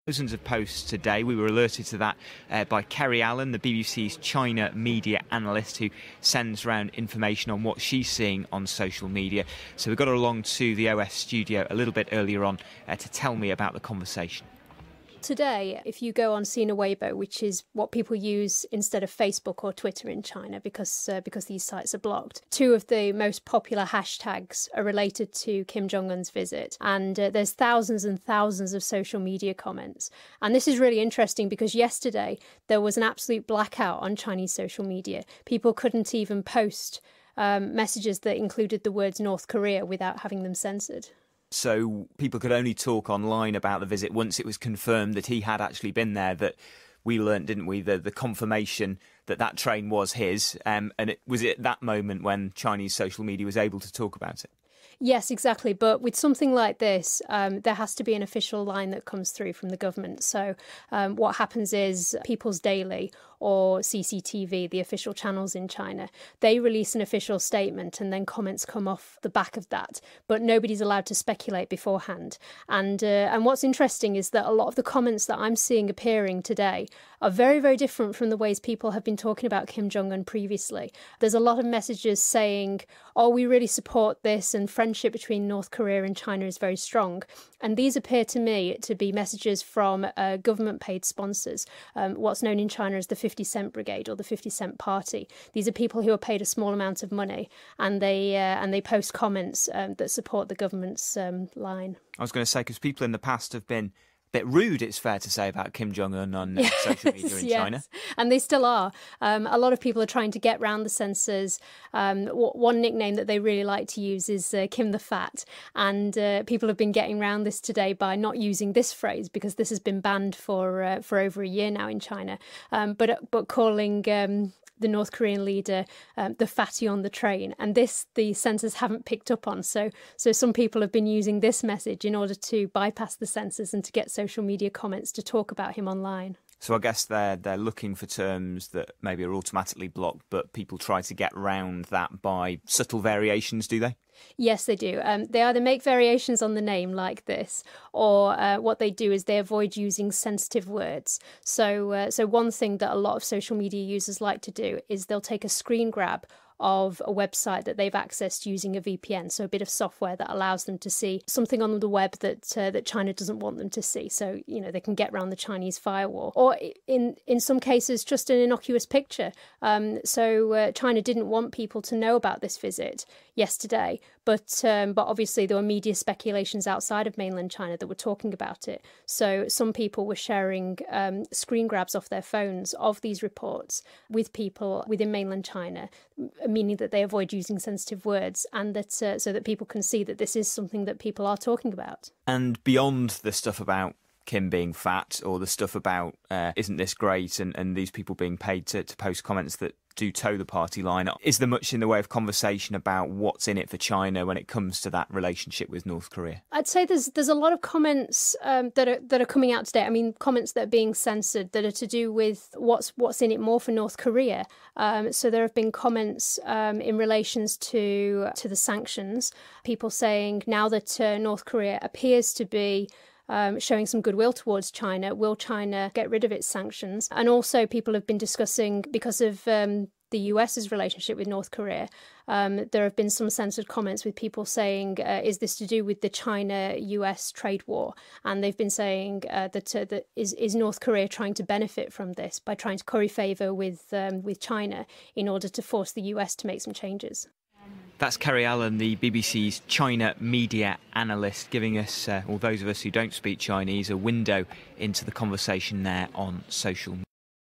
Thousands of posts today. We were alerted to that by Kerry Allen, the BBC's China media analyst, who sends around information on what she's seeing on social media. So we got her along to the OS studio a little bit earlier on to tell me about the conversation. Today, if you go on Sina Weibo, which is what people use instead of Facebook or Twitter in China because these sites are blocked, two of the most popular hashtags are related to Kim Jong-un's visit. And there's thousands and thousands of social media comments. And this is really interesting because yesterday there was an absolute blackout on Chinese social media. People couldn't even post messages that included the words North Korea without having them censored. So people could only talk online about the visit once it was confirmed that he had actually been there, that we learnt, didn't we, the confirmation that that train was his. And it was at that moment when Chinese social media was able to talk about it. Yes, exactly. But with something like this, there has to be an official line that comes through from the government. So what happens is People's Daily or CCTV, the official channels in China, they release an official statement and then comments come off the back of that. But nobody's allowed to speculate beforehand. And what's interesting is that a lot of the comments that I'm seeing appearing today are very, very different from the ways people have been talking about Kim Jong-un previously. There's a lot of messages saying, oh, we really support this and friendship between North Korea and China is very strong. And these appear to me to be messages from government-paid sponsors, what's known in China as the 50 Cent Brigade or the 50 Cent Party. These are people who are paid a small amount of money and they post comments that support the government's line. I was going to say, because people in the past have been bit rude, it's fair to say, about Kim Jong-un on social media in China. And they still are. A lot of people are trying to get round the censors. One nickname that they really like to use is Kim the Fat. And people have been getting around this today by not using this phrase because this has been banned for over a year now in China. But calling the North Korean leader the fatty on the train, and this the censors haven't picked up on. So some people have been using this message in order to bypass the censors and to get social media comments to talk about him online. So I guess they're looking for terms that maybe are automatically blocked, but people try to get around that by subtle variations, do they? Yes, they do. They either make variations on the name like this, or what they do is they avoid using sensitive words. So one thing that a lot of social media users like to do is they'll take a screen grab of a website that they've accessed using a VPN, so a bit of software that allows them to see something on the web that China doesn't want them to see. So, you know, they can get around the Chinese firewall. Or in some cases, just an innocuous picture. So China didn't want people to know about this visit yesterday, but obviously there were media speculations outside of mainland China that were talking about it. So some people were sharing screen grabs off their phones of these reports with people within mainland China, meaning that they avoid using sensitive words, and that so that people can see that this is something that people are talking about. And beyond the stuff about Kim being fat, or the stuff about isn't this great, and these people being paid to post comments that do toe the party line, is there much in the way of conversation about what's in it for China when it comes to that relationship with North Korea? I'd say there's a lot of comments that are coming out today. I mean, comments that are being censored that are to do with what's in it more for North Korea. So there have been comments in relations to the sanctions. People saying now that North Korea appears to be showing some goodwill towards China, will China get rid of its sanctions? And also people have been discussing, because of the US's relationship with North Korea, there have been some censored comments with people saying, is this to do with the China-US trade war? And they've been saying that is North Korea trying to benefit from this by trying to curry favour with China in order to force the US to make some changes? That's Kerry Allen, the BBC's China media analyst, giving us, or those of us who don't speak Chinese, a window into the conversation there on social media.